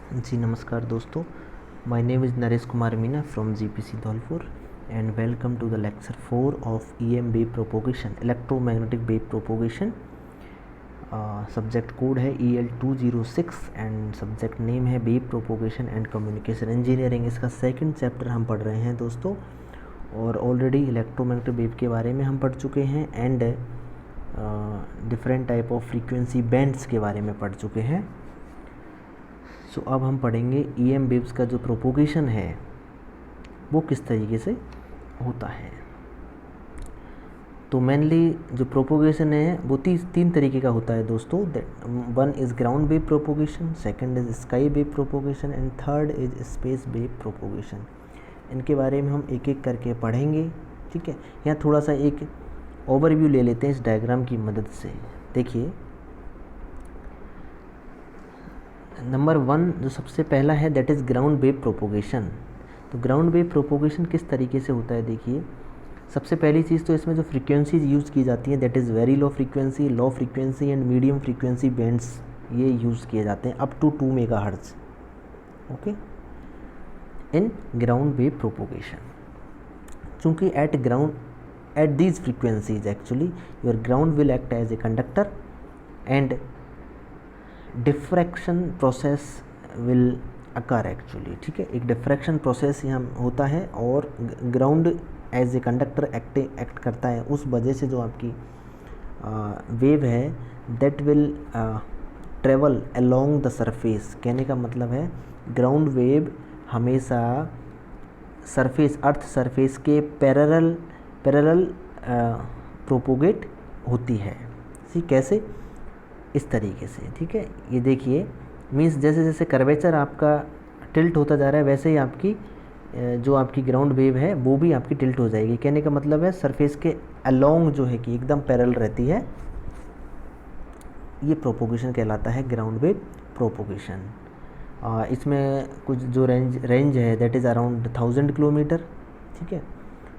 जी नमस्कार दोस्तों, my name is Naresh Kumar Meena from GPC Dholpur and welcome to the lecture 4 of EM wave propagation, electromagnetic wave propagation. Subject code है EL206 and subject name है wave propagation and communication engineering. इसका second chapter हम पढ़ रहे हैं दोस्तों, और ऑलरेडी इलेक्ट्रोमैग्नेटिक वेव के बारे में हम पढ़ चुके हैं and different type of frequency bands के बारे में पढ़ चुके हैं। सो अब हम पढ़ेंगे EM वेव्स का जो प्रोपोगेशन है वो किस तरीके से होता है। तो मेनली जो प्रोपोगेशन है वो तीन तरीके का होता है दोस्तों। One is ground wave propagation, second is sky wave propagation and third is space wave propagation. इनके बारे में हम एक एक करके पढ़ेंगे, ठीक है। यहाँ थोड़ा सा एक ओवरव्यू ले लेते हैं इस डायग्राम की मदद से। देखिए, नंबर 1 जो सबसे पहला है that is ground wave propagation. तो ग्राउंड वेव प्रोपोगेशन किस तरीके से होता है, देखिए सबसे पहली चीज़ तो इसमें जो फ्रीक्वेंसीज यूज़ की जाती हैं that is very low frequency and medium frequency bands, ये यूज़ किए जाते हैं up to 2 megahertz, okay, in ground wave propagation. चूँकि at these frequencies actually your ground will act as a conductor and diffraction process will occur actually, ठीक है। एक diffraction process यहाँ होता है और ground as a conductor act करता है। उस वजह से जो आपकी वेव है that will travel along the surface. कहने का मतलब है ग्राउंड वेव हमेशा सरफेस, अर्थ सरफेस के पैरेलल प्रोपोगेट होती है। सी कैसे? इस तरीके से, ठीक है। ये देखिए, मीन्स जैसे जैसे कर्वेचर आपका टिल्ट होता जा रहा है वैसे ही आपकी जो आपकी ग्राउंड वेव है वो भी आपकी टिल्ट हो जाएगी। कहने का मतलब है सरफेस के अलोंग जो है कि एकदम पैरेलल रहती है। ये प्रोपोगेशन कहलाता है ग्राउंड वेव प्रोपोगेशन। इसमें कुछ जो रेंज है दैट इज़ अराउंड 1000 किलोमीटर, ठीक है।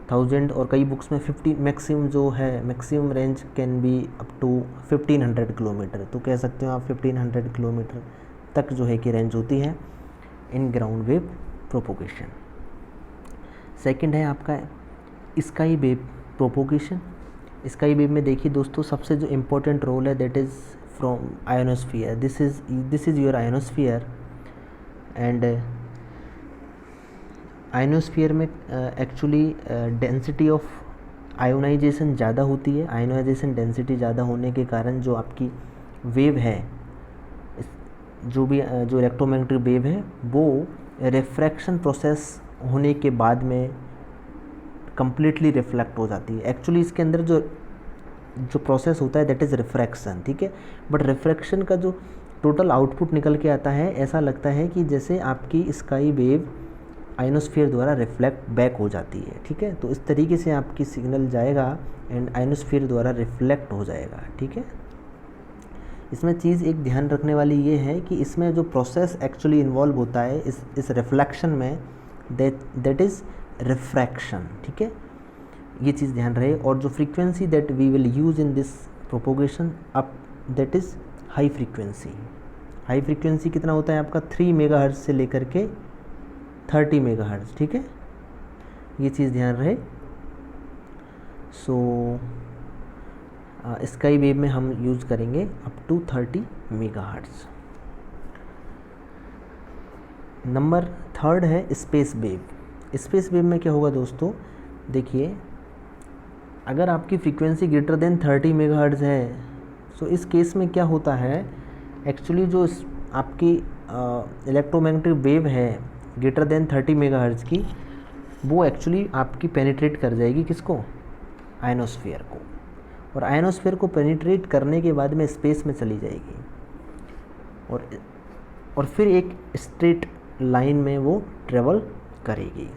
1000 और कई बुक्स में 50 मैक्सिमम जो है, maximum range can be up to 1500 kilometre. तो कह सकते हो आप 1500 किलोमीटर तक जो है कि रेंज होती है in ground wave propagation. Second है आपका sky wave propagation. Sky wave में देखिए दोस्तों, सबसे जो इम्पोर्टेंट रोल है that is from ionosphere. This is your ionosphere and ionosphere में एक्चुअली डेंसिटी ऑफ आयोनाइजेशन ज़्यादा होती है। आयोनाइजेशन डेंसिटी ज़्यादा होने के कारण जो आपकी वेव है, जो इलेक्ट्रोमैग्नेटिक वेव है वो रिफ्रैक्शन प्रोसेस होने के बाद में कम्प्लीटली रिफ्लेक्ट हो जाती है। एक्चुअली इसके अंदर जो प्रोसेस होता है दैट इज़ रिफ्रैक्शन, ठीक है। बट रिफ्रैक्शन का जो टोटल आउटपुट निकल के आता है, ऐसा लगता है कि जैसे आपकी स्काई वेव आयोनोस्फीयर द्वारा रिफ्लेक्ट बैक हो जाती है, ठीक है। तो इस तरीके से आपकी सिग्नल जाएगा एंड आयोनोस्फीयर द्वारा रिफ्लेक्ट हो जाएगा, ठीक है। इसमें चीज़ एक ध्यान रखने वाली ये है कि इसमें जो प्रोसेस एक्चुअली इन्वॉल्व होता है इस रिफ्लेक्शन में दैट इज़ रिफ्रैक्शन, ठीक है। ये चीज़ ध्यान रहे। और जो frequency that we will use in this propagation up that is high frequency. High frequency कितना होता है आपका 3 मेगाहर्ट्ज़ से लेकर के 30 मेगाहर्ट्ज़, ठीक है। ये चीज़ ध्यान रहे। सो स्काई वेव में हम यूज़ करेंगे अप टू 30 मेगाहर्ट्ज़। नंबर 3 है स्पेस वेव। स्पेस वेव में क्या होगा दोस्तों, देखिए अगर आपकी फ्रीक्वेंसी ग्रेटर देन 30 मेगाहर्ट्ज़ है, सो इस केस में क्या होता है, एक्चुअली जो आपकी इलेक्ट्रोमैग्नेटिक वेव है ग्रेटर देन 30 मेगाहर्ट्ज़ की, वो एक्चुअली आपकी पेनिट्रेट कर जाएगी किसको, आयोनोस्फीयर को। और आयोनोस्फीयर को पेनिट्रेट करने के बाद में स्पेस में चली जाएगी और फिर एक स्ट्रेट लाइन में वो ट्रेवल करेगी।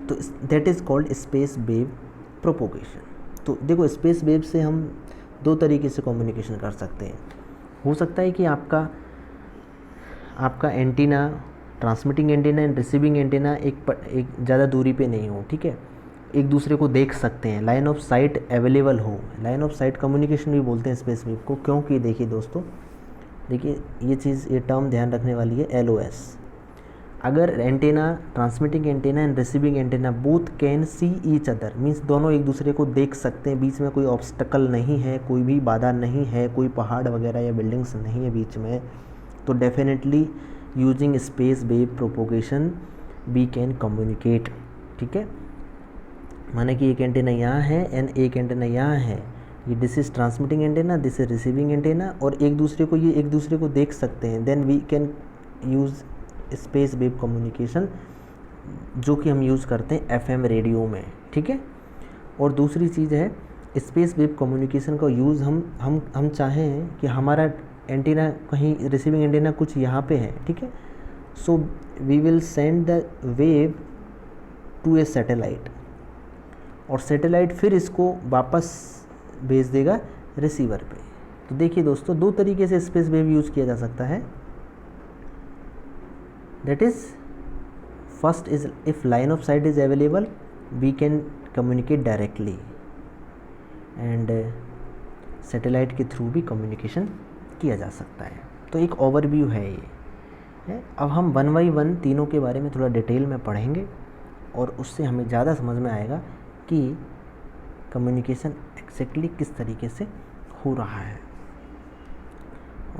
तो that is called space wave propagation. तो देखो, स्पेस वेव से हम 2 तरीके से कम्युनिकेशन कर सकते हैं। हो सकता है कि आपका antenna, transmitting antenna and receiving antenna एक ज़्यादा दूरी पे नहीं हो, ठीक है। एक दूसरे को देख सकते हैं, लाइन ऑफ साइट अवेलेबल हो। लाइन ऑफ साइट कम्युनिकेशन भी बोलते हैं स्पेस वेव को, क्योंकि देखिए दोस्तों, देखिए ये टर्म ध्यान रखने वाली है, LOS। अगर antenna, transmitting antenna and receiving antenna both can see each other, means दोनों एक दूसरे को देख सकते हैं, बीच में कोई ऑब्स्टकल नहीं है, कोई भी बाधा नहीं है, कोई पहाड़ वगैरह या बिल्डिंग्स नहीं है बीच में, तो definitely using space wave propagation we can communicate. ठीक है, माने कि एक एंटेना यहाँ है एंड एक एंटेना यहाँ है, ये this is transmitting antenna, this is receiving antenna, और एक दूसरे को देख सकते हैं, then we can use space wave communication, जो कि हम यूज़ करते हैं FM रेडियो में। ठीक है, और दूसरी चीज़ है स्पेस वेव कम्युनिकेशन का यूज़ हम चाहें कि हमारा एंटीना कहीं, रिसीविंग एंटीना कुछ यहाँ पे है, ठीक है, so we will send the wave to a satellite, और सैटेलाइट फिर इसको वापस भेज देगा रिसीवर पे। तो देखिए दोस्तों, दो तरीके से स्पेस वेव यूज़ किया जा सकता है। That is first is if line of sight is available we can communicate directly, and satellite के थ्रू भी कम्युनिकेशन किया जा सकता है। तो एक ओवरव्यू है ये है। अब हम 1 बाई 1 तीनों के बारे में थोड़ा डिटेल में पढ़ेंगे, और उससे हमें ज़्यादा समझ में आएगा कि कम्युनिकेशन एक्जैक्टली किस तरीके से हो रहा है।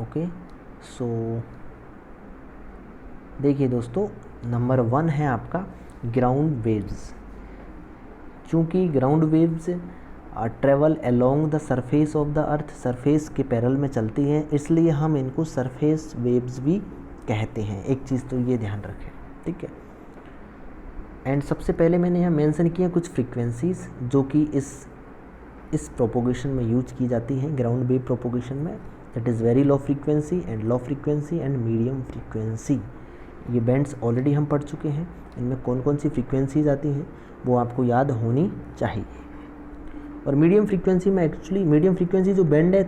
ओके, सो देखिए दोस्तों, नंबर 1 है आपका ग्राउंड वेव्स। चूँकि ground waves travel along the surface of the earth, surface के पैरेलल में चलती हैं, इसलिए हम इनको सरफेस वेव्स भी कहते हैं। एक चीज़ तो ये ध्यान रखें, ठीक है। एंड सबसे पहले मैंने यहाँ मेंशन किया कुछ फ्रीक्वेंसीज़ जो कि इस प्रोपोगेशन में यूज की जाती हैं, ग्राउंड वेव प्रोपोगेशन में। That is very low frequency and low frequency and medium frequency. ये बैंड्स ऑलरेडी हम पढ़ चुके हैं, इनमें कौन कौन सी फ्रीक्वेंसीज आती हैं वो आपको याद होनी चाहिए। और मीडियम फ्रीक्वेंसी में एक्चुअली मीडियम फ्रीक्वेंसी जो बैंड है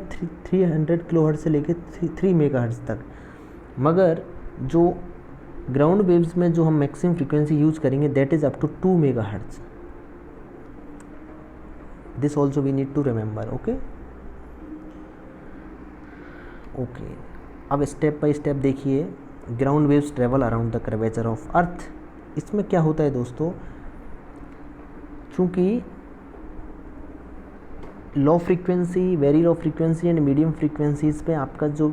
300 किलोहर्ट्ज़ से लेकर 3 मेगाहर्ट्ज़ तक, मगर जो ग्राउंड वेव्स में जो हम मैक्सिमम फ्रीक्वेंसी यूज करेंगे that is up to 2 megahertz. This also we need to remember. Okay, अब स्टेप बाय स्टेप देखिए। Ground waves travel around the curvature of earth. इसमें क्या होता है दोस्तों, चूँकि low frequency, very low frequency and medium frequencies पे आपका जो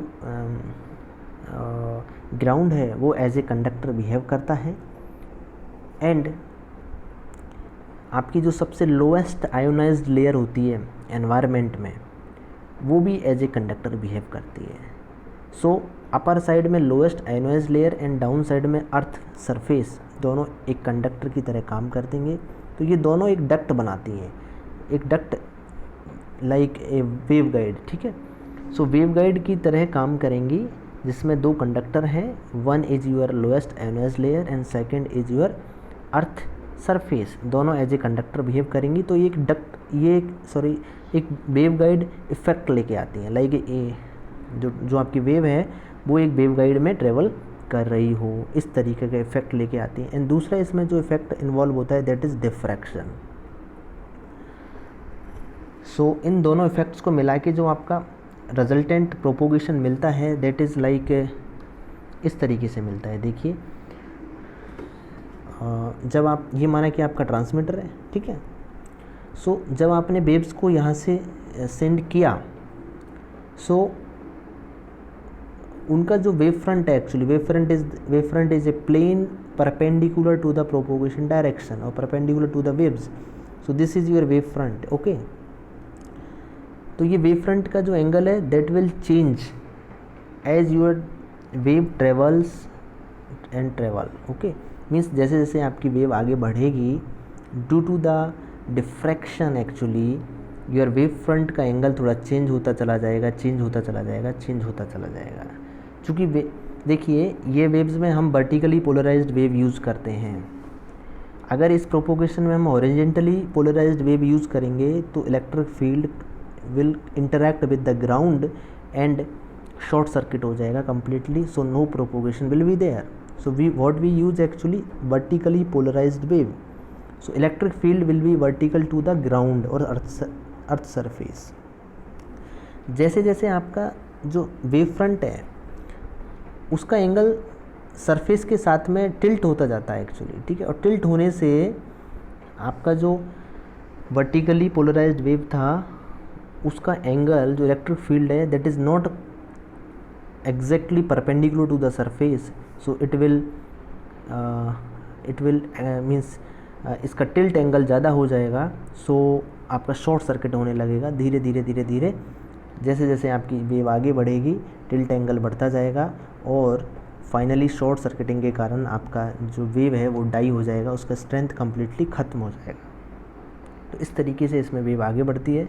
ग्राउंड है वो एज ए कंडक्टर बिहेव करता है, एंड आपकी जो सबसे लोएस्ट आयोनाइज्ड लेयर होती है एनवायरनमेंट में वो भी एज ए कंडक्टर बिहेव करती है। सो अपर साइड में lowest ionised layer and down side में अर्थ सरफेस दोनों एक कंडक्टर की तरह काम कर देंगे। तो ये दोनों एक डक्ट बनाती हैं, एक duct like a wave guide, ठीक है। सो वेव गाइड की तरह काम करेंगी, जिसमें 2 कंडक्टर हैं, one is your lowest ionised layer and second is your earth surface, दोनों एज ए कंडक्टर बिहेव करेंगी। तो एक वेव गाइड इफेक्ट लेके आती हैं, लाइक जो आपकी वेव है वो एक वेव गाइड में ट्रेवल कर रही हो, इस तरीके का इफेक्ट लेके आती है। एंड दूसरा इसमें जो इफेक्ट इन्वॉल्व होता है दैट इज़ डिफ्रैक्शन। सो इन दोनों इफेक्ट्स को मिला के जो आपका रिजल्टेंट प्रोपोगेशन मिलता है दैट इज़ लाइक इस तरीके से मिलता है। देखिए, जब आप ये माना कि आपका ट्रांसमीटर है, ठीक है, सो जब आपने वेव्स को यहाँ से सेंड किया, सो उनका जो वेव फ्रंट है, actually wave front is a plane perpendicular to the propagation direction और perpendicular to the waves. So this is your wave front. Okay, तो ये वेव फ्रंट का जो एंगल है that will change as your wave travels and travel. Okay, means जैसे जैसे आपकी wave आगे बढ़ेगी, due to the diffraction actually your wave front का एंगल थोड़ा चेंज होता चला जाएगा। चूँकि देखिए ये वेव्स में हम वर्टिकली पोलराइज्ड वेव यूज़ करते हैं, अगर इस प्रोपोगेशन में हम हॉरिजॉन्टली पोलराइज्ड वेव यूज़ करेंगे तो electric field will interact with the ground and short circuit हो जाएगा completely, so no propagation will be there. So what we use actually vertically polarized wave. So electric field will be vertical to the ground और earth surface. जैसे जैसे आपका जो wave front है उसका angle surface के साथ में टिल्ट होता जाता है एक्चुअली, ठीक है। और टिल्ट होने से आपका जो वर्टिकली पोलराइज्ड वेव था उसका एंगल जो इलेक्ट्रिक फील्ड है that is not exactly perpendicular to the surface, so it will means इसका टिल्ट एंगल ज़्यादा हो जाएगा, सो आपका शॉर्ट सर्किट होने लगेगा। धीरे धीरे धीरे धीरे जैसे जैसे आपकी वेव आगे बढ़ेगी टिल्ट एंगल बढ़ता जाएगा और फाइनली शॉर्ट सर्किटिंग के कारण आपका जो वेव है वो डाई हो जाएगा, उसका स्ट्रेंथ कम्प्लीटली ख़त्म हो जाएगा। तो इस तरीके से इसमें वेव आगे बढ़ती है।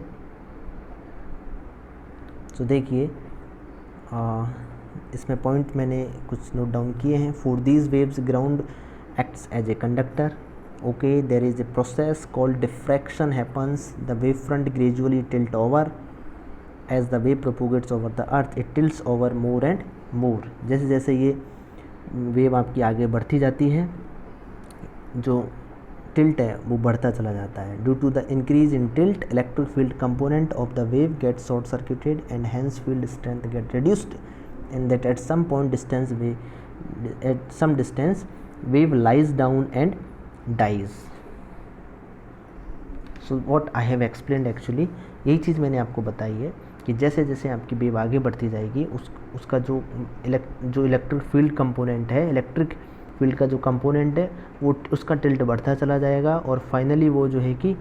तो देखिए इसमें पॉइंट मैंने कुछ नोट डाउन किए हैं। For these waves ground acts as a conductor, okay. There is a process called diffraction happens, the wave front gradually tilt over as the wave propagates over the earth, it tilts over more and more. जैसे जैसे ये wave आपकी आगे बढ़ती जाती है जो tilt है वो बढ़ता चला जाता है। Due to the increase in tilt electric field component of the wave get short circuited and hence field strength get reduced and that at some distance wave lies down and dies. So what I have explained actually, यही चीज़ मैंने आपको बताई है कि जैसे जैसे आपकी wave आगे बढ़ती जाएगी उसका जो इलेक्ट्रिक फील्ड कंपोनेंट है, इलेक्ट्रिक फील्ड का जो कंपोनेंट है वो उसका टिल्ट बढ़ता चला जाएगा और फाइनली वो जो है कि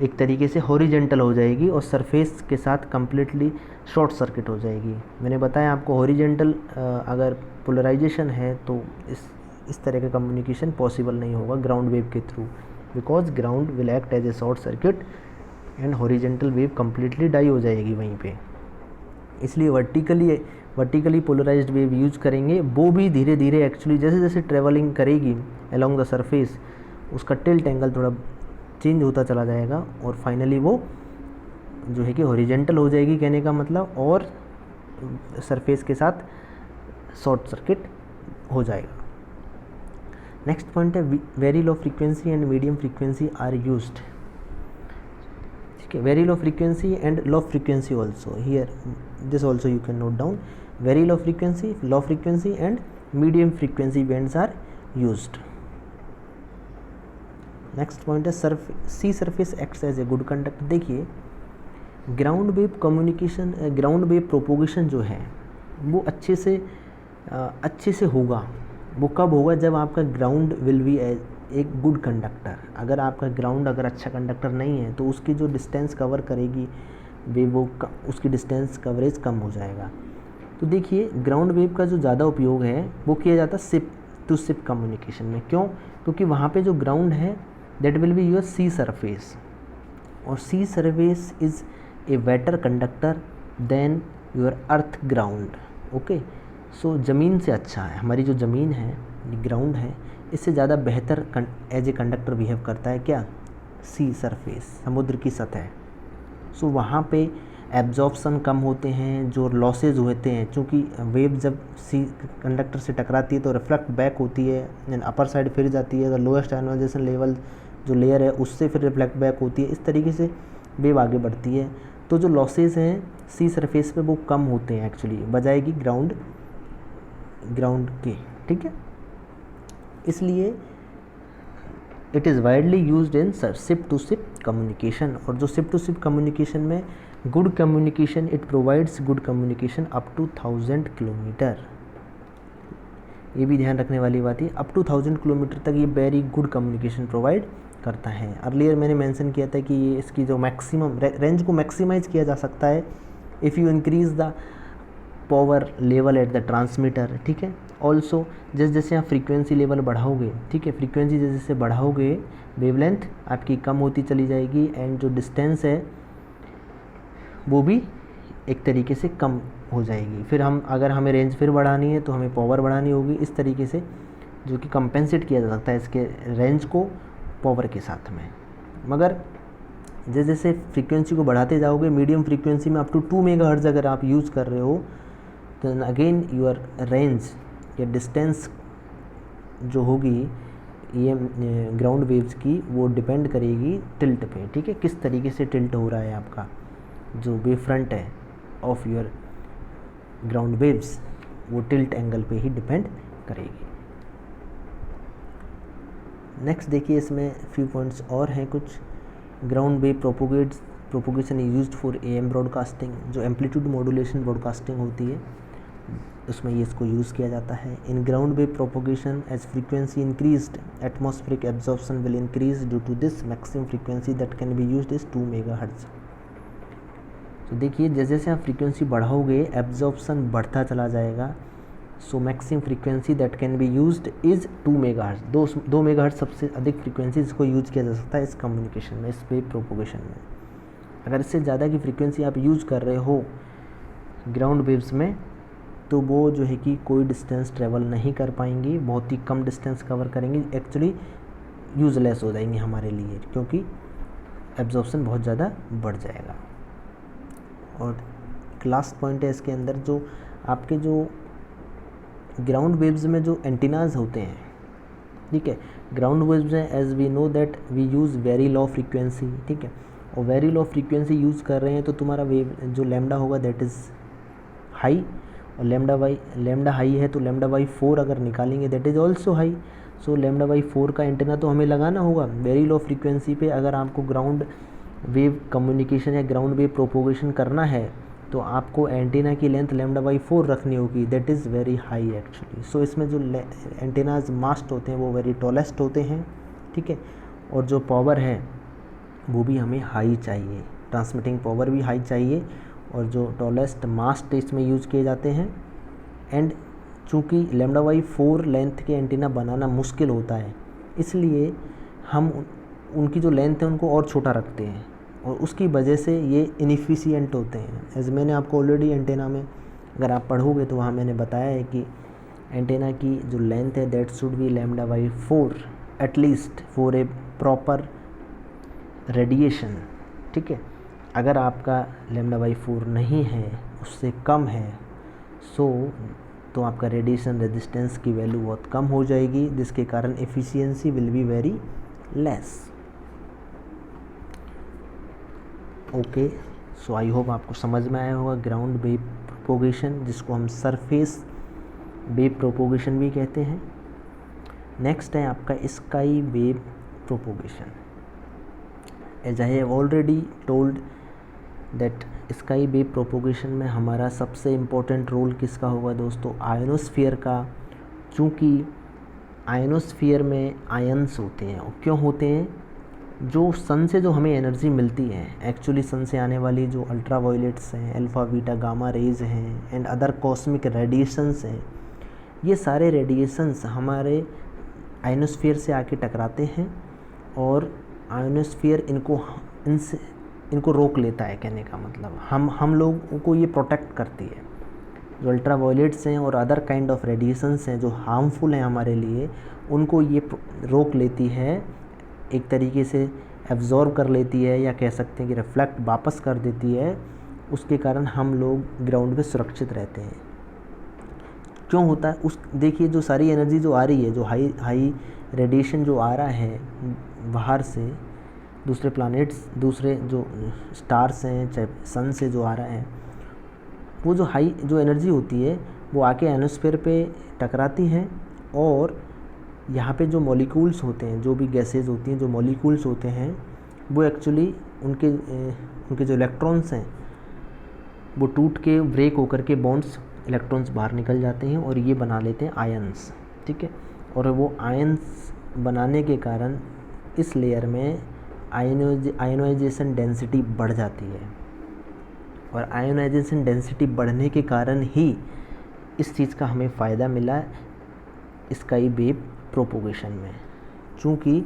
एक तरीके से हॉरिजेंटल हो जाएगी और सरफेस के साथ कम्प्लीटली शॉर्ट सर्किट हो जाएगी। मैंने बताया आपको हॉरिजेंटल अगर पोलराइजेशन है तो इस तरह का कम्युनिकेशन पॉसिबल नहीं होगा ग्राउंड वेव के through, because ground will act as a short circuit and horizontal wave completely die हो जाएगी वहीं पे। इसलिए वर्टिकली पोलराइज्ड वेव यूज करेंगे, वो भी धीरे धीरे एक्चुअली जैसे जैसे ट्रेवलिंग करेगी अलोंग द सरफेस उसका टिल्ट एंगल थोड़ा चेंज होता चला जाएगा और फाइनली वो जो है कि हॉरिजेंटल हो जाएगी, कहने का मतलब, और सरफेस के साथ शॉर्ट सर्किट हो जाएगा। नेक्स्ट पॉइंट है very low frequency and medium frequency are used, ठीक है। Very low frequency and low frequency also, here this also you can note down. Very low frequency and medium frequency bands are used. Next point है sea surface acts as a good conductor. देखिए ground wave communication, ground wave propagation जो है वो अच्छे से होगा। वो कब होगा? जब आपका ग्राउंड विल बी एक गुड कंडक्टर। अगर आपका ग्राउंड अगर अच्छा कंडक्टर नहीं है तो उसकी जो डिस्टेंस कवर करेगी वेव उसकी डिस्टेंस कवरेज कम हो जाएगा। तो देखिए ग्राउंड वेव का जो ज़्यादा उपयोग है वो किया जाता है शिप टू शिप कम्युनिकेशन में। क्यों? क्योंकि वहाँ पे जो ग्राउंड है that will be your sea surface और sea surface is a better conductor than your earth ground, okay। so ज़मीन से अच्छा है, हमारी जो ज़मीन है ग्राउंड है इससे ज़्यादा बेहतर एज ए कंडक्टर बिहेव करता है क्या? सी सरफेस, समुद्र की सतह। सो वहाँ पे एब्जॉर्प्शन कम होते हैं, जो लॉसेज होते हैं, क्योंकि वेव जब सी कंडक्टर से टकराती है तो रिफ्लेक्ट बैक होती है एंड अपर साइड फिर जाती है, तो लोएस्ट आयनाइजेशन लेवल जो लेयर है उससे फिर रिफ्लेक्ट बैक होती है। इस तरीके से वेव आगे बढ़ती है। तो जो लॉसेज हैं सी सरफेस पे वो कम होते हैं एक्चुअली, बजाय कि ग्राउंड के, ठीक है। इसलिए it is widely used in ship to ship communication. और जो शिप टू शिप कम्युनिकेशन में good communication, it provides good communication up to 1000 kilometre. ये भी ध्यान रखने वाली बात है, अप टू 1000 किलोमीटर तक ये वेरी गुड कम्युनिकेशन प्रोवाइड करता है। अर्लियर मैंने मेंशन किया था कि ये इसकी जो मैक्सिमम रेंज को मैक्सिमाइज़ किया जा सकता है if you increase the power level at the transmitter, ठीक है। ऑल्सो जैसे जैसे आप फ्रीक्वेंसी लेवल बढ़ाओगे, ठीक है, फ्रीक्वेंसी जैसे जैसे बढ़ाओगे वेवलेंथ आपकी कम होती चली जाएगी एंड जो डिस्टेंस है वो भी एक तरीके से कम हो जाएगी। फिर अगर हमें रेंज फिर बढ़ानी है तो हमें पावर बढ़ानी होगी, इस तरीके से जो कि कंपेंसेट किया जा सकता है इसके रेंज को पावर के साथ में। मगर जैसे जैसे फ्रीक्वेंसी को बढ़ाते जाओगे, मीडियम फ्रीक्वेंसी में अप टू 2 मेगाहर्ट्ज़ अगर आप यूज़ कर रहे हो तो अगेन योर रेंज या डिस्टेंस जो होगी ये ग्राउंड वेव्स की वो डिपेंड करेगी टिल्ट पे, ठीक है, किस तरीके से टिल्ट हो रहा है आपका जो वेव फ्रंट है ऑफ योर ग्राउंड वेव्स। वो टिल्ट एंगल पे ही डिपेंड करेगी। नेक्स्ट देखिए, इसमें फ्यू पॉइंट्स और हैं कुछ। Ground wave propagation is used for AM broadcasting, जो एम्पलीट्यूड मॉड्यूलेशन ब्रॉडकास्टिंग होती है उसमें ये इसको यूज़ किया जाता है। In ground wave propagation as frequency increased atmospheric absorption will increase due to this maximum frequency that can be used is 2 megahertz. तो देखिए जैसे जैसे आप फ्रीक्वेंसी बढ़ाओगे एब्जॉर्प्शन बढ़ता चला जाएगा। So maximum frequency that can be used is 2 megahertz. 2 megahertz सबसे अधिक फ्रीक्वेंसी जिसको यूज़ किया जा सकता है इस कम्युनिकेशन में, इस वेव प्रोपोगेशन में। अगर इससे ज़्यादा की फ्रीक्वेंसी आप यूज़ कर रहे हो ग्राउंड वेव्स में तो वो जो है कि कोई डिस्टेंस ट्रेवल नहीं कर पाएंगी, बहुत ही कम डिस्टेंस कवर करेंगी, एक्चुअली यूज़लेस हो जाएंगी हमारे लिए, क्योंकि एब्जॉर्प्शन बहुत ज़्यादा बढ़ जाएगा। और लास्ट पॉइंट है इसके अंदर, जो आपके जो ग्राउंड वेव्स में जो एंटीनाज होते हैं, ठीक है, ग्राउंड वेव्स में as we know that we use very low frequency, ठीक है, और वेरी लो फ्रीक्वेंसी यूज़ कर रहे हैं तो तुम्हारा वेव जो लैम्डा होगा दैट इज़ हाई, और लैम्डा हाई है तो लैम्डा बाई 4 अगर निकालेंगे that is also high. So lambda by 4 का एंटीना तो हमें लगाना होगा वेरी लो फ्रीक्वेंसी पे। अगर आपको ग्राउंड वेव कम्युनिकेशन या ग्राउंड वेव प्रोपोगेशन करना है तो आपको एंटीना की लेंथ लैम्डा बाई 4 रखनी होगी, that is very high actually. So इसमें जो एंटीनाज मास्ट होते हैं वो वेरी टॉलेस्ट होते हैं, ठीक है, और जो पावर है वो भी हमें हाई चाहिए, ट्रांसमिटिंग पावर भी हाई चाहिए, और जो टॉलेस्ट मास्ट इसमें यूज़ किए जाते हैं। एंड चूँकि लैम्डा बाई 4 लेंथ के एंटीना बनाना मुश्किल होता है, इसलिए हम उनकी जो लेंथ है उनको और छोटा रखते हैं, और उसकी वजह से ये इनएफिशिएंट होते हैं। एज मैंने आपको ऑलरेडी एंटेना में अगर आप पढ़ोगे तो वहाँ मैंने बताया है कि एंटेना की जो लेंथ है that should be lambda by 4 at least for a proper radiation, ठीक है। अगर आपका लैम्डा बाई 4 नहीं है, उससे कम है, तो आपका रेडिएशन रेजिस्टेंस की वैल्यू बहुत कम हो जाएगी, जिसके कारण efficiency will be very less. Okay, so I hope आपको समझ में आया होगा ग्राउंड वेव प्रोपोगेशन, जिसको हम सरफेस वेव प्रोपोगेशन भी कहते हैं। नेक्स्ट है आपका sky wave propagation. As I have already told that sky wave propagation में हमारा सबसे इम्पोर्टेंट रोल किसका होगा दोस्तों, आयनोस्फीयर का। चूँकि आयनोस्फीयर में आयन्स होते हैं, और क्यों होते हैं, जो सन से जो हमें एनर्जी मिलती है, एक्चुअली सन से आने वाली जो अल्ट्रावायलेट्स हैं, अल्फ़ा बीटा गामा रेज हैं एंड अदर कॉस्मिक रेडिएशंस हैं, ये सारे रेडिएशंस हमारे आयनोस्फीयर से आके टकराते हैं, और आयनोस्फीयर इनको रोक लेता है। कहने का मतलब हम लोगों को ये प्रोटेक्ट करती है। जो अल्ट्रावायलेट्स हैं और अदर काइंड ऑफ रेडिएशंस हैं जो हार्मफुल हैं हमारे लिए, उनको ये रोक लेती है, एक तरीके से एब्जॉर्ब कर लेती है, या कह सकते हैं कि रिफ्लेक्ट वापस कर देती है। उसके कारण हम लोग ग्राउंड पे सुरक्षित रहते हैं। क्यों होता है, देखिए जो सारी एनर्जी जो आ रही है, जो हाई रेडिएशन जो आ रहा है बाहर से, दूसरे प्लैनेट्स, दूसरे जो स्टार्स हैं, चाहे सन से जो आ रहा है, वो जो एनर्जी होती है वो आके एटमॉस्फेयर पे टकराती हैं, और यहाँ पे जो मॉलिक्यूल्स होते हैं, जो भी गैसेज होती हैं, जो मॉलिक्यूल्स होते हैं, वो एक्चुअली उनके जो इलेक्ट्रॉन्स हैं वो टूट के ब्रेक होकर के बॉन्ड्स इलेक्ट्रॉन्स बाहर निकल जाते हैं, और ये बना लेते हैं आयन्स, ठीक है। और वो आयन्स बनाने के कारण इस लेयर में आयोनाइजेशन डेंसिटी बढ़ जाती है, और आयोनाइजेशन डेंसिटी बढ़ने के कारण ही इस चीज़ का हमें फ़ायदा मिला स्काई वेव प्रोपोगेशन में। चूँकि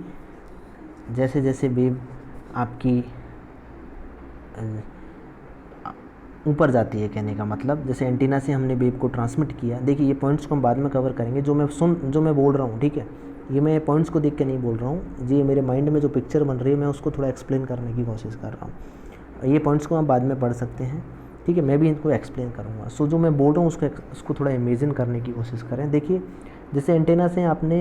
जैसे जैसे वेव आपकी ऊपर जाती है, कहने का मतलब जैसे एंटीना से हमने वेव को ट्रांसमिट किया, देखिए ये पॉइंट्स को हम बाद में कवर करेंगे, जो मैं बोल रहा हूँ, ठीक है, ये मैं पॉइंट्स को देख के नहीं बोल रहा हूँ, ये मेरे माइंड में जो पिक्चर बन रही है मैं उसको थोड़ा एक्सप्लेन करने की कोशिश कर रहा हूँ। ये पॉइंट्स को हम बाद में पढ़ सकते हैं, ठीक है, मैं भी इनको एक्सप्लेन करूँगा। सो जो मैं बोल रहा हूँ उसको थोड़ा इमेजिन करने की कोशिश करें। देखिए जैसे एंटेना से आपने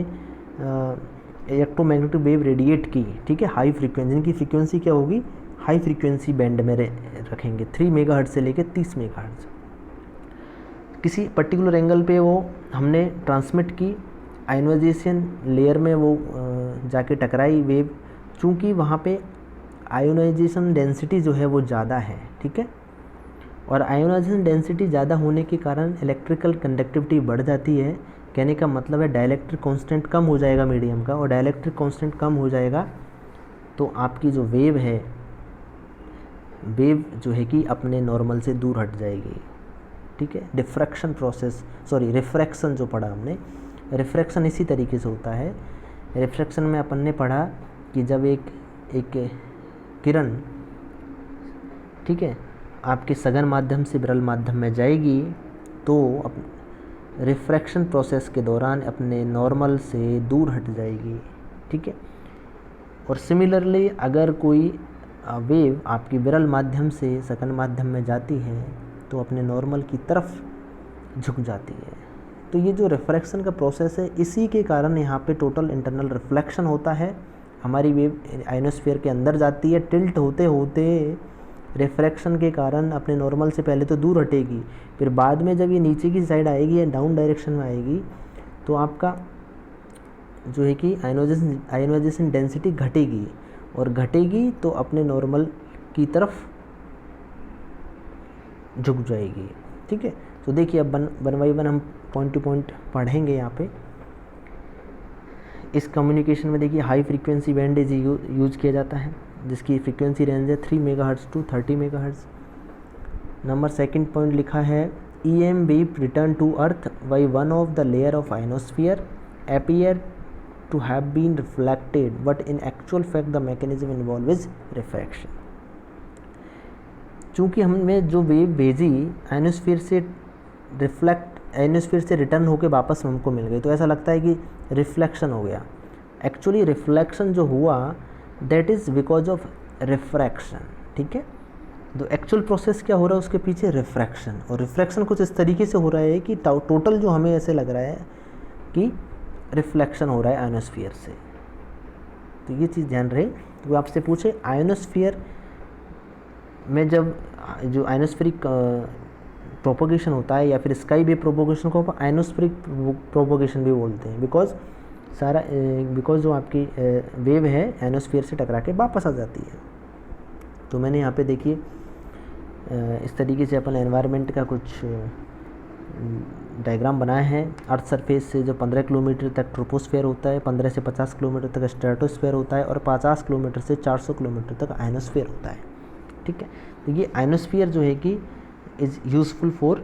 इलेक्ट्रोमैग्नेटिक वेव रेडिएट की, ठीक है, हाई फ्रीक्वेंसी, जिनकी फ्रीक्वेंसी क्या होगी, हाई फ्रीक्वेंसी बैंड में रखेंगे, 3 मेगाहर्ट्ज़ से लेकर 30 मेगाहर्ट्ज़। किसी पर्टिकुलर एंगल पे वो हमने ट्रांसमिट की, आयोनाइजेशन लेयर में वो जाके टकराई वेव, चूँकि वहाँ पे आयोनाइजेशन डेंसिटी जो है वो ज़्यादा है, ठीक है। और आयोनाइजेशन डेंसिटी ज़्यादा होने के कारण इलेक्ट्रिकल कंडक्टिविटी बढ़ जाती है। कहने का मतलब है डाइलेक्ट्रिक कांस्टेंट कम हो जाएगा मीडियम का, और डाइलेक्ट्रिक कांस्टेंट कम हो जाएगा तो आपकी जो वेव है, वेव जो है कि अपने नॉर्मल से दूर हट जाएगी, ठीक है। डिफ्रैक्शन प्रोसेस, सॉरी रिफ्रैक्शन जो पढ़ा हमने, रिफ्रैक्शन इसी तरीके से होता है। रिफ्रैक्शन में अपन ने पढ़ा कि जब एक किरण, ठीक है, आपके सघन माध्यम से विरल माध्यम में जाएगी तो रिफ्रैक्शन प्रोसेस के दौरान अपने नॉर्मल से दूर हट जाएगी, ठीक है। और सिमिलरली अगर कोई वेव आपकी विरल माध्यम से सघन माध्यम में जाती है तो अपने नॉर्मल की तरफ झुक जाती है। तो ये जो रिफ्रैक्शन का प्रोसेस है, इसी के कारण यहाँ पे टोटल इंटरनल रिफ्लेक्शन होता है। हमारी वेव आयोनोस्फीयर के अंदर जाती है, टिल्ट होते होते रिफ्रैक्शन के कारण अपने नॉर्मल से पहले तो दूर हटेगी, फिर बाद में जब ये नीचे की साइड आएगी या डाउन डायरेक्शन में आएगी तो आपका जो है कि आयोनाइजेशन डेंसिटी घटेगी, और घटेगी तो अपने नॉर्मल की तरफ झुक जाएगी, ठीक है। तो देखिए अब वन बाई वन हम पॉइंट टू पॉइंट पढ़ेंगे यहाँ पे। इस कम्युनिकेशन में देखिए हाई फ्रीक्वेंसी बैंड यूज किया जाता है, जिसकी फ्रीक्वेंसी रेंज है 3 megahertz to 30 megahertz. Number second point लिखा है EM wave return to earth by one of the layer of ionosphere appear to have been reflected, but in actual fact the mechanism involved is refraction। चूँकि हमने जो wave भेजी ionosphere से return होकर वापस हमको मिल गई, तो ऐसा लगता है कि रिफ्लेक्शन हो गया। एक्चुअली रिफ्लेक्शन जो हुआ that is because of refraction, ठीक है। तो एक्चुअल प्रोसेस क्या हो रहा है उसके पीछे, रिफ्रैक्शन। और रिफ्रैक्शन कुछ इस तरीके से हो रहा है कि टोटल जो हमें ऐसे लग रहा है कि रिफ्लेक्शन हो रहा है आयोनोस्फीयर से। तो ये चीज़ ध्यान रहे। तो आपसे पूछे आयोनोस्फीयर में जब जो आयोनोस्फेरिक प्रोपोगेशन होता है या फिर स्काई वेव प्रोपोगेशन को आयोनोस्फेरिक प्रोपोगेशन भी बोलते हैं, बिकॉज जो आपकी वेव है आयोनोस्फीयर से टकरा के वापस आ जाती है। तो मैंने यहाँ पे देखिए इस तरीके से अपन एनवायरनमेंट का कुछ डायग्राम बनाया है। अर्थ सरफेस से जो 15 किलोमीटर तक ट्रोपोस्फेयर होता है, 15 से 50 किलोमीटर तक स्ट्रेटोस्फेयर होता है, और 50 किलोमीटर से 400 किलोमीटर तक आयोनोस्फीयर होता है, ठीक है। तो ये आयोनोस्फीयर जो है कि is useful for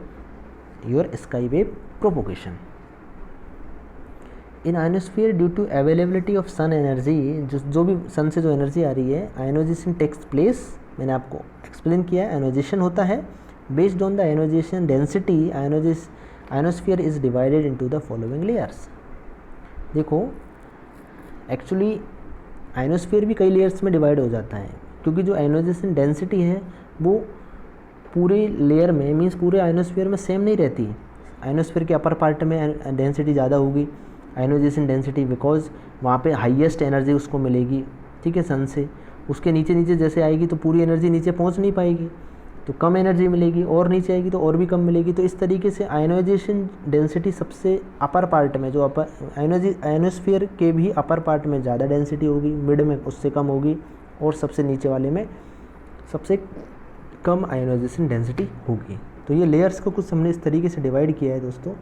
your sky wave propagation. In ionosphere due to availability of sun energy, जो भी सन से जो एनर्जी आ रही है, आयोनाइजेशन टेक्स प्लेस। मैंने आपको एक्सप्लेन किया है, आयोनाइजेशन होता है। Based on the ionization density ionosphere is divided into the following layers. देखो एक्चुअली आयोनोस्फीयर भी कई लेयर्स में डिवाइड हो जाता है, क्योंकि जो आयोनाइजेशन डेंसिटी है वो पूरे लेयर में, मीन्स पूरे आयोनोस्फीयर में सेम नहीं रहती। आयोनोस्फीयर के अपर पार्ट में डेंसिटी ज़्यादा होगी आयोनाइजेशन डेंसिटी, बिकॉज वहाँ पे हाईएस्ट एनर्जी उसको मिलेगी, ठीक है, सन से। उसके नीचे नीचे जैसे आएगी तो पूरी एनर्जी नीचे पहुँच नहीं पाएगी, तो कम एनर्जी मिलेगी, और नीचे आएगी तो और भी कम मिलेगी। तो इस तरीके से आयोनाइजेशन डेंसिटी सबसे अपर पार्ट में, जो अपर आयोनोस्फीयर के भी अपर पार्ट में ज़्यादा डेंसिटी होगी, मिड में उससे कम होगी, और सबसे नीचे वाले में सबसे कम आयोनाइजेशन डेंसिटी होगी। तो ये लेयर्स को कुछ हमने इस तरीके से डिवाइड किया है दोस्तों।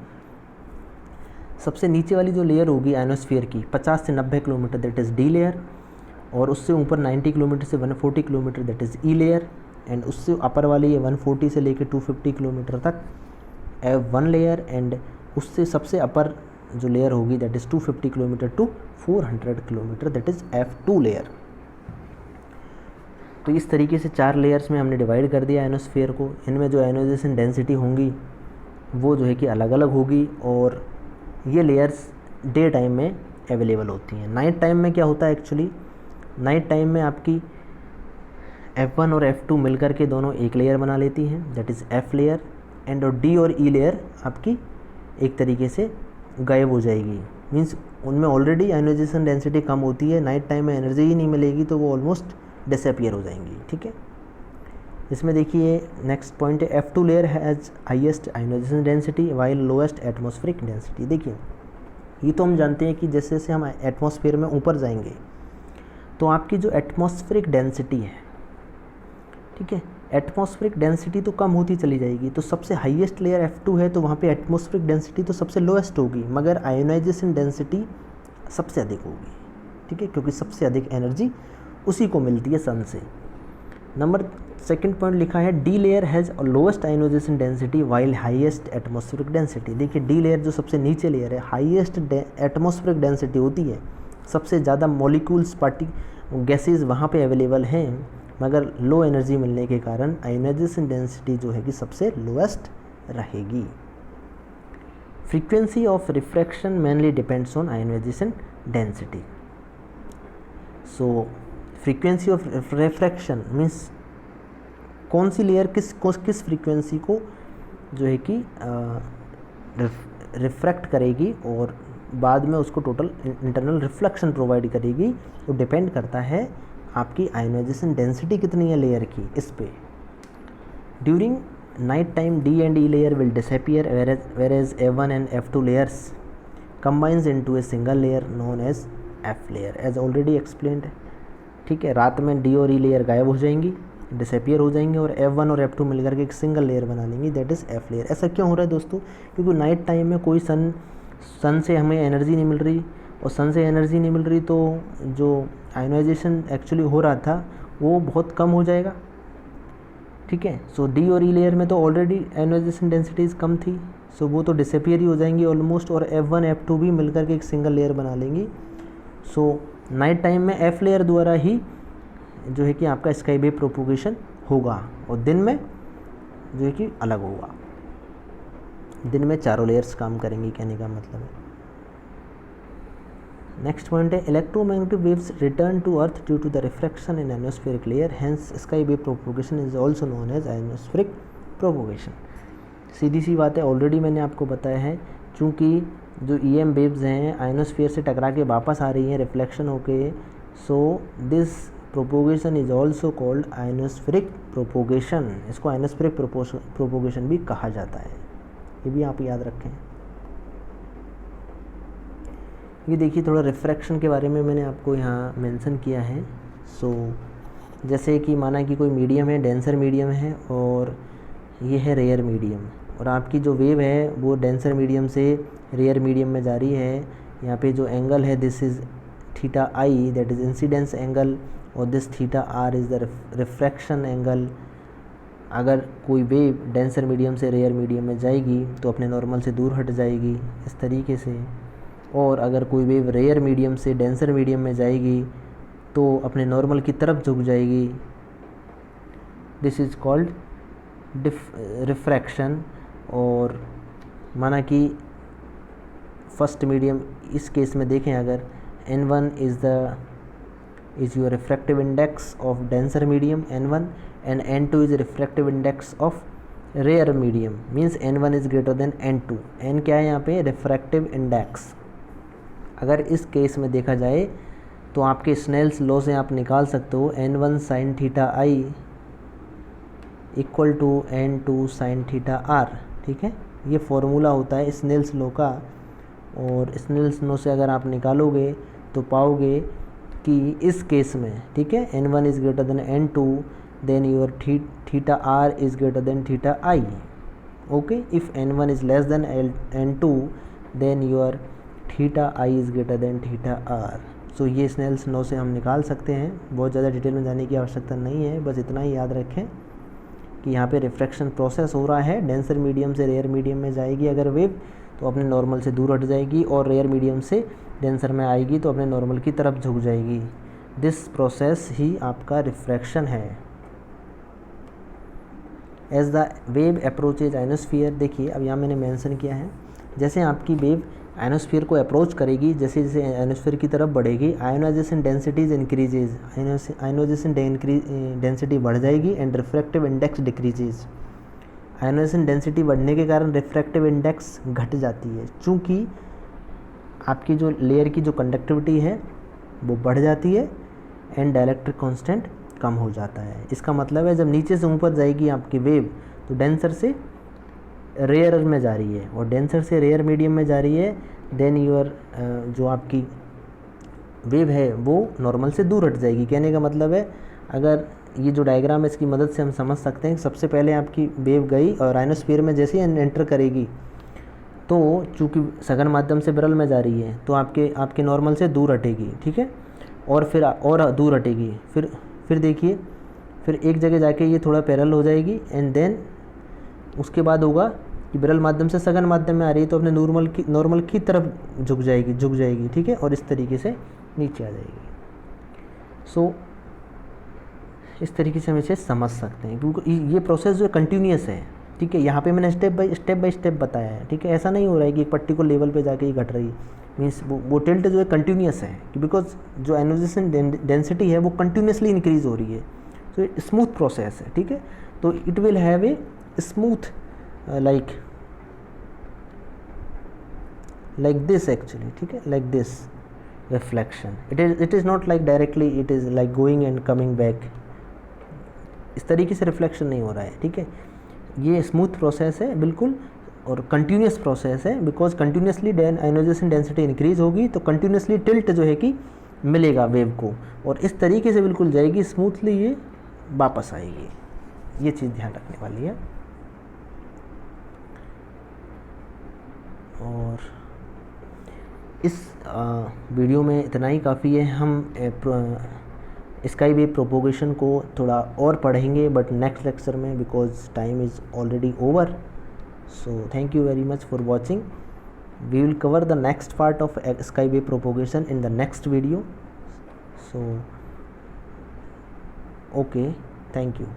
सबसे नीचे वाली जो लेयर होगी आयोनोस्फीयर की 50 से 90 kilometre, that is D layer, और उससे ऊपर 90 किलोमीटर से 140 kilometre, that is E layer, and उससे अपर वाली है 140 से लेकर 250 किलोमीटर तक F1 लेयर, एंड उससे सबसे अपर जो लेयर होगी that is 250 kilometre to 400 kilometre, that is F2 layer. तो इस तरीके से 4 लेयर्स में हमने डिवाइड कर दिया आयोनोस्फीयर को। इनमें जो आयोनाइजेशन डेंसिटी होंगी वो जो है कि अलग अलग होगी, और ये लेयर्स डे टाइम में अवेलेबल होती हैं। नाइट टाइम में क्या होता है, एक्चुअली नाइट टाइम में आपकी F1 और F2 मिलकर के दोनों एक लेयर बना लेती हैं, that is F layer, and D और E लेयर आपकी एक तरीके से गायब हो जाएगी। मीन्स उनमें ऑलरेडी आयोनाइजेशन डेंसिटी कम होती है, नाइट टाइम में एनर्जी ही नहीं मिलेगी, तो वो ऑलमोस्ट डिसअपीयर हो जाएंगी, ठीक है। इसमें देखिए नेक्स्ट पॉइंट है F2 layer has highest ionisation density while lowest atmospheric density. देखिए ये तो हम जानते हैं कि जैसे जैसे हम एटमॉस्फेयर में ऊपर जाएंगे तो आपकी जो एटमॉस्फेरिक डेंसिटी है, ठीक है, एटमॉस्फेरिक डेंसिटी तो कम होती चली जाएगी। तो सबसे हाईएस्ट लेयर F2 है तो वहाँ पे एटमॉस्फेरिक डेंसिटी तो सबसे लोएस्ट होगी, मगर आयोनाइजेशन डेंसिटी सबसे अधिक होगी, ठीक है, क्योंकि सबसे अधिक एनर्जी उसी को मिलती है सन से। नंबर सेकंड पॉइंट लिखा है D layer has lowest ionisation density while highest atmospheric density. देखिए डी लेयर जो सबसे नीचे लेयर है, हाईएस्ट एटमॉस्फेरिक डेंसिटी होती है, सबसे ज़्यादा मॉलिक्यूल्स गैसेज वहाँ पे अवेलेबल हैं, मगर लो एनर्जी मिलने के कारण आयोनाइजेशन डेंसिटी जो है कि सबसे लोएस्ट रहेगी। Frequency of refraction mainly depends on ionisation density. So frequency of refraction means कौन सी लेयर किस फ्रीक्वेंसी को जो है कि रिफ्रैक्ट करेगी और बाद में उसको टोटल इंटरनल रिफ्लेक्शन प्रोवाइड करेगी, वो डिपेंड करता है आपकी आयोनाइजेशन डेंसिटी कितनी है लेयर की, इस पे। During night time D and E layer will disappear whereas F1 and F2 layers combines into a single layer known as F layer as already explained। ठीक है, रात में डी और ई लेयर गायब हो जाएंगी, डिसअपियर हो जाएंगे और F1 और F2 मिलकर के एक सिंगल लेयर बना लेंगी, दैट इज़ F लेयर। ऐसा क्यों हो रहा है दोस्तों? क्योंकि नाइट टाइम में कोई सन से हमें एनर्जी नहीं मिल रही, और सन से एनर्जी नहीं मिल रही तो जो आयोनाइजेशन एक्चुअली हो रहा था वो बहुत कम हो जाएगा, ठीक है। सो डी और ई लेयर में तो ऑलरेडी आयोनाइजेशन डेंसिटीज़ कम थी, सो वो तो डिसअपियर ही हो जाएंगी ऑलमोस्ट, और F1 F2 भी मिलकर के एक सिंगल लेयर बना लेंगी। सो नाइट टाइम में F लेयर द्वारा ही जो है कि आपका स्काई वेव प्रोपोगेशन होगा, और दिन में जो है कि अलग होगा। दिन में चारों लेयर्स काम करेंगी, कहने का मतलब है। नेक्स्ट पॉइंट है electromagnetic waves return to earth due to the refraction in atmospheric layer, hence sky wave propagation is also known as atmospheric propagation. सीधी सी बात है, ऑलरेडी मैंने आपको बताया है, चूँकि जो EM वेव्स हैं आयनोस्फीयर से टकरा के वापस आ रही हैं रिफ्लेक्शन होके, so this propagation is also called ionospheric propagation. इसको आयनोस्फेरिक प्रोपोगेशन भी कहा जाता है, ये भी आप याद रखें। ये देखिए थोड़ा रिफ्रैक्शन के बारे में मैंने आपको यहाँ मेंशन किया है। सो जैसे कि माना कि कोई मीडियम है, डेंसर मीडियम है, और ये है रेयर मीडियम, और आपकी जो वेव है वो डेंसर मीडियम से रेयर मीडियम में जा रही है। यहाँ पे जो एंगल है this is theta I, that is incidence angle, और this theta R is the refraction angle. अगर कोई वेव डेंसर मीडियम से रेयर मीडियम में जाएगी तो अपने नॉर्मल से दूर हट जाएगी इस तरीके से, और अगर कोई वेव रेयर मीडियम से डेंसर मीडियम में जाएगी तो अपने नॉर्मल की तरफ झुक जाएगी। This is called refraction. और माना कि फर्स्ट मीडियम, इस केस में देखें अगर N1 is your refractive index of denser medium N1 and N2 is refractive index of rare medium, means N1 is greater than N2। N क्या है यहाँ पे? refractive index। अगर इस केस में देखा जाए तो आपके स्नेल्स लॉ से आप निकाल सकते हो N1 sin theta I equal to N2 sin theta R, ठीक है। ये फॉर्मूला होता है स्नेल्स लॉ का, और स्नेल्स लॉ से अगर आप निकालोगे तो पाओगे कि इस केस में, ठीक है, N1 is greater than N2, then your theta R is greater than theta I। Okay, if N1 is less than N2 then your theta I is greater than theta R। So ये Snell's law से हम निकाल सकते हैं, बहुत ज़्यादा detail में जाने की आवश्यकता नहीं है, बस इतना ही याद रखें कि यहाँ पे रिफ्रैक्शन प्रोसेस हो रहा है। डेंसर मीडियम से रेयर मीडियम में जाएगी अगर वेव तो अपने नॉर्मल से दूर हट जाएगी, और रेयर मीडियम से डेंसर में आएगी तो अपने नॉर्मल की तरफ झुक जाएगी। दिस प्रोसेस ही आपका रिफ्रैक्शन है। As the wave approaches ionosphere, देखिए अब यहाँ मैंने मेंशन किया है, जैसे आपकी वेव आयनोस्फीयर को अप्रोच करेगी, जैसे जैसे आयनोस्फीयर की तरफ बढ़ेगी, ionisation densities increases, ionisation density बढ़ जाएगी and refractive index decreases. Ionisation density बढ़ने के कारण रिफ्रैक्टिव इंडेक्स घट जाती है, चूँकि आपकी जो लेयर की जो कंडक्टिविटी है वो बढ़ जाती है, एंड डाइलेक्ट्रिक कांस्टेंट कम हो जाता है। इसका मतलब है जब नीचे से ऊपर जाएगी आपकी वेव तो डेंसर से रेयर में जा रही है, और डेंसर से रेयर मीडियम में जा रही है, देन यूर जो आपकी वेव है वो नॉर्मल से दूर हट जाएगी। कहने का मतलब है, अगर ये जो डायग्राम है इसकी मदद से हम समझ सकते हैं, सबसे पहले आपकी वेव गई और आयनोस्फीयर में जैसे ही एंटर करेगी तो चूँकि सघन माध्यम से विरल में जा रही है तो आपके नॉर्मल से दूर हटेगी, ठीक है, और फिर और दूर हटेगी, फिर देखिए, फिर एक जगह जाके ये थोड़ा पैरेलल हो जाएगी, एंड देन उसके बाद होगा कि विरल माध्यम से सघन माध्यम में आ रही है तो अपने नॉर्मल की तरफ झुक जाएगी, ठीक है, और इस तरीके से नीचे आ जाएगी। सो इस तरीके से हम इसे समझ सकते हैं, क्योंकि ये प्रोसेस जो है कंटिन्यूस है, ठीक है। यहाँ पे मैंने स्टेप बाय स्टेप बताया है, ठीक है। ऐसा नहीं हो रहा है कि एक पर्टिकुलर लेवल पे जाके ये घट रही है, मीन्स वो टिल्ट जो है कंटिन्यूस है, बिकॉज जो आयनाइजेशन डेंसिटी है वो कंटिन्यूसली इंक्रीज हो रही है। तो स्मूथ प्रोसेस है, ठीक है। तो it will have a smooth like this actually, ठीक है, like this reflection. It is not like directly, it is like going and coming back. इस तरीके से रिफ्लेक्शन नहीं हो रहा है, ठीक है। ये स्मूथ प्रोसेस है बिल्कुल, और कंटिन्यूस प्रोसेस है, because continuously ionisation density increase होगी तो कंटिन्यूसली टिल्ट जो है कि मिलेगा वेव को, और इस तरीके से बिल्कुल जाएगी स्मूथली, ये वापस आएगी। ये चीज़ ध्यान रखने वाली है। और इस वीडियो में इतना ही काफ़ी है। हम स्काई वेव प्रोपोगेशन को थोड़ा और पढ़ेंगे बट नेक्स्ट लेक्चर में, because time is already over. So thank you very much for watching. We will cover the next part of sky wave propagation in the next video. So okay, thank you.